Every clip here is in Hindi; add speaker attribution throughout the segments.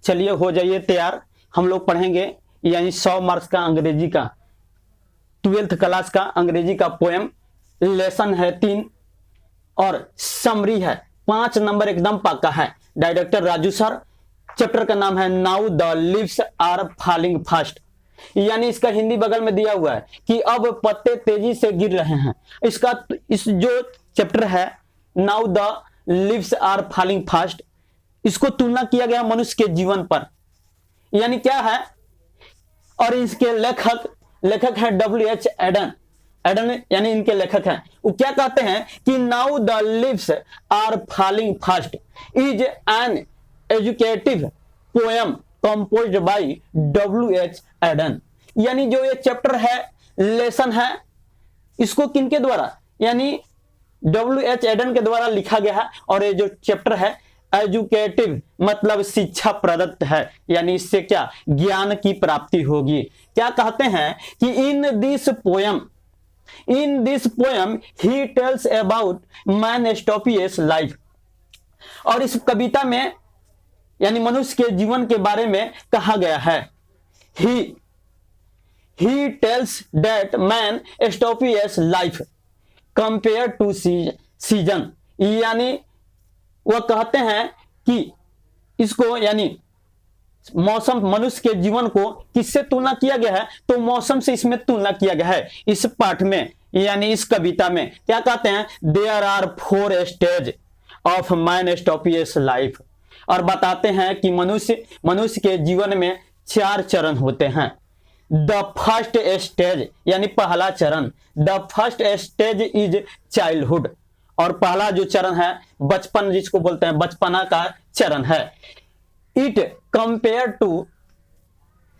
Speaker 1: चलिए हो जाइए तैयार, हम लोग पढ़ेंगे यानी 100 मार्क्स का अंग्रेजी का 12th क्लास का अंग्रेजी का पोएम। लेसन है 3 और समरी है 5 नंबर, एकदम पक्का है। Director Raju sir. चैप्टर का नाम है now the leaves are falling fast, यानी इसका हिंदी बगल में दिया हुआ है कि अब पत्ते तेजी से गिर रहे हैं। इस जो चैप्टर है now the leaves are falling fast, इसको तुलना किया गया मनुष्य के जीवन पर, यानी क्या है। और इसके लेखक है W.H. एडन यानी इनके लेखक हैं। वो क्या कहते हैं कि now the leaves are falling fast is an educative poem composed by W.H. Auden, यानी जो ये चैप्टर है लेसन है, इसको किनके द्वारा, यानी W.H. एडन के द्वारा लिखा गया है। और ये जो चैप्टर है एजुकेटिव मतलब शिक्षा प्रदत्त है, यानी इससे क्या ज्ञान की प्राप्ति होगी। क्या कहते हैं कि in this poem he tells about man stopius life, और इस कविता में यानी मनुष्य के जीवन के बारे में कहा गया है। He tells that man stopius life compare to season, यानी वह कहते हैं कि इसको यानी मौसम, मनुष्य के जीवन को किससे तुलना किया गया है, तो मौसम से इसमें तुलना किया गया है इस पाठ में, यानी इस कविता में। क्या कहते हैं, there are 4 stage of man stopius life, और बताते हैं कि मनुष्य के जीवन में 4 चरण होते हैं। द फर्स्ट स्टेज यानी पहला चरण, the first stage is childhood, और पहला जो चरण है बचपन, जिसको बोलते हैं बचपना का चरण है। इट कंपेयर टू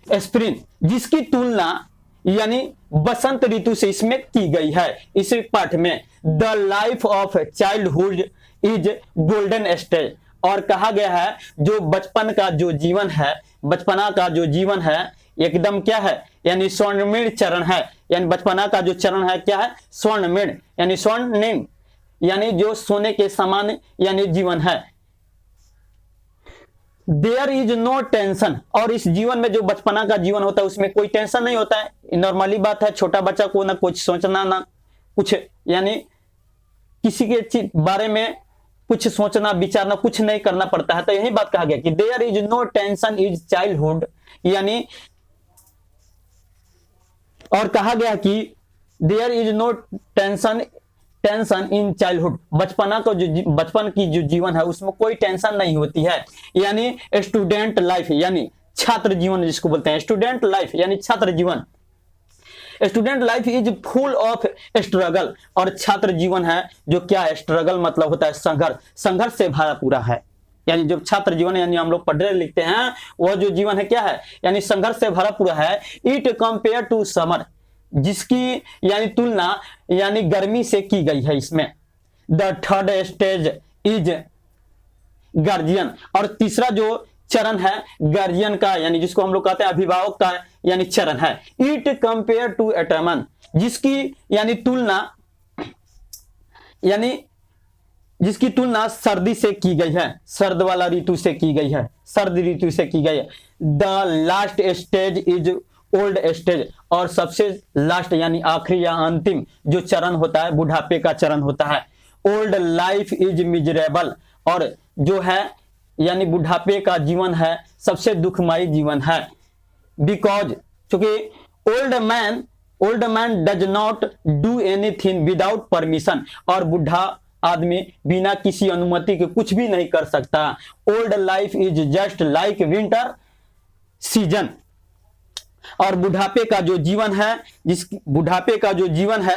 Speaker 1: स्प्रिंग, जिसकी तुलना यानी बसंत ऋतु से इसमें की गई है इस पाठ में। The life of childhood is golden stage, और कहा गया है जो बचपन का जो जीवन है, बचपना का जो जीवन है एकदम क्या है, यानी स्वर्णिम चरण है। यानी बचपना का जो चरण है क्या है, स्वर्णिम यानी स्वर्णिम, यानी जो सोने के समान यानी जीवन है। देयर इज नो टेंशन, और इस जीवन में जो बचपना का जीवन होता है उसमें कोई टेंशन नहीं होता है। नॉर्मली बात है, छोटा बच्चा को ना कुछ सोचना ना कुछ, यानी किसी के बारे में कुछ सोचना विचारना कुछ नहीं करना पड़ता है। तो यही बात कहा गया कि there is no tension is childhood, यानी और कहा गया कि there is no tension in childhood, बचपना को जो बचपन की जो जीवन है उसमें कोई टेंशन नहीं होती है। यानी स्टूडेंट लाइफ यानी छात्र जीवन जिसको बोलते हैं, स्टूडेंट लाइफ यानी छात्र जीवन। Student life is full of struggle, और छात्र जीवन है जो क्या है, स्ट्रगल मतलब होता है संघर्ष से भरा पूरा है। यानी जो छात्र जीवन यानी हम लोग पढ़ रहे लिखते हैं वह जो जीवन है क्या है, यानी संघर्ष से भरा पूरा है। इट कंपेयर टू समर, जिसकी यानी तुलना यानी गर्मी से की गई है इसमें। The third stage is guardian, और तीसरा जो चरण है गार्जियन का, यानी जिसको हम लोग कहते हैं अभिभावक का यानी चरण है। इट कंपेयर टू एटमन, जिसकी यानी सर्दी से की गई है, सर्द वाला ऋतु से की गई है, सर्द ऋतु से की गई है। The last stage is old stage, और सबसे लास्ट यानी आखिरी या अंतिम जो चरण होता है बुढ़ापे का चरण होता है। ओल्ड लाइफ इज मिजरेबल, और जो है यानी बुढ़ापे का जीवन है सबसे दुखमयी जीवन है। बिकॉज चूंकि old man does not do anything without permission, और बुढ़ा आदमी बिना किसी अनुमति के कुछ भी नहीं कर सकता। Old life is just like winter season, और बुढ़ापे का जो जीवन है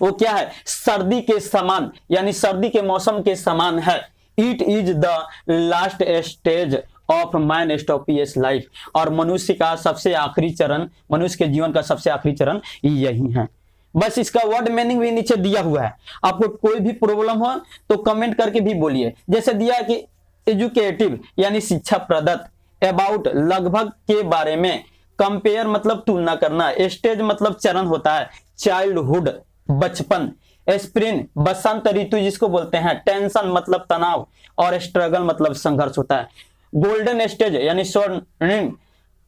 Speaker 1: वो क्या है, सर्दी के समान यानी सर्दी के मौसम के समान है। It is the last stage of man stopius life, और मनुष्य का सबसे आखिरी चरण, मनुष्य के जीवन का सबसे आखिरी चरण यही है। बस इसका वर्ड मीनिंग भी नीचे दिया हुआ है, आपको कोई भी प्रॉब्लम हो तो कमेंट करके भी बोलिए। जैसे दिया कि एजुकेटिव यानी शिक्षा प्रदत्त, अबाउट लगभग के बारे में, कंपेयर मतलब तुलना करना, स्टेज मतलब चरण होता है, चाइल्डहुड बचपन, स्प्रिंग बसंत ऋतु जिसको बोलते हैं, टेंशन मतलब तनाव, और स्ट्रगल मतलब संघर्ष होता है। गोल्डन स्टेज यानी स्वर्णिम,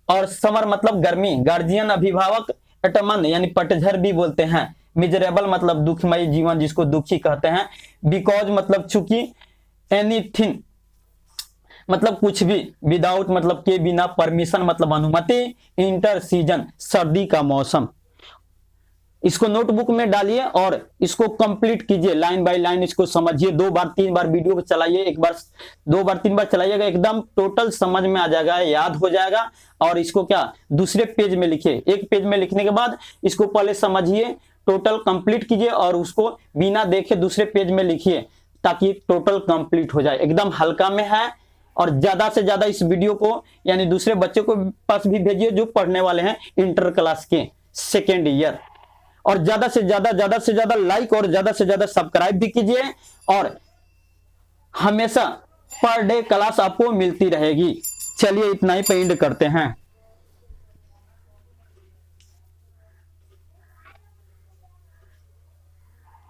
Speaker 1: और समर मतलब गर्मी, गार्जियन अभिभावक, एटमन यानी पतझड़ भी बोलते हैं, मिजरेबल मतलब दुखमय जीवन जिसको दुखी कहते हैं, बिकॉज मतलब चूंकि, एनीथिंग मतलब कुछ भी, विदाउट मतलब के बिना, परमिशन मतलब अनुमति, इंटर सीजन सर्दी का मौसम। इसको नोटबुक में डालिए और इसको कंप्लीट कीजिए, लाइन बाय लाइन इसको समझिए, 2 बार 3 बार वीडियो को चलाइए, एक बार 2 बार 3 बार चलाइएगा, एकदम टोटल समझ में आ जाएगा, याद हो जाएगा। और इसको क्या दूसरे पेज में लिखिए, एक पेज में लिखने के बाद इसको पहले समझिए, टोटल कंप्लीट कीजिए और उसको बिना देखे दूसरे पेज में लिखिए, ताकि टोटल कंप्लीट हो जाए। एकदम हल्का में है, और ज्यादा से ज्यादा इस वीडियो को यानी दूसरे बच्चों को पास भी भेजिए जो पढ़ने वाले हैं इंटर क्लास के सेकेंड ईयर, और ज्यादा से ज्यादा लाइक और ज्यादा से ज्यादा सब्सक्राइब भी कीजिए, और हमेशा पर डे क्लास आपको मिलती रहेगी। चलिए इतना ही पे एंड करते हैं।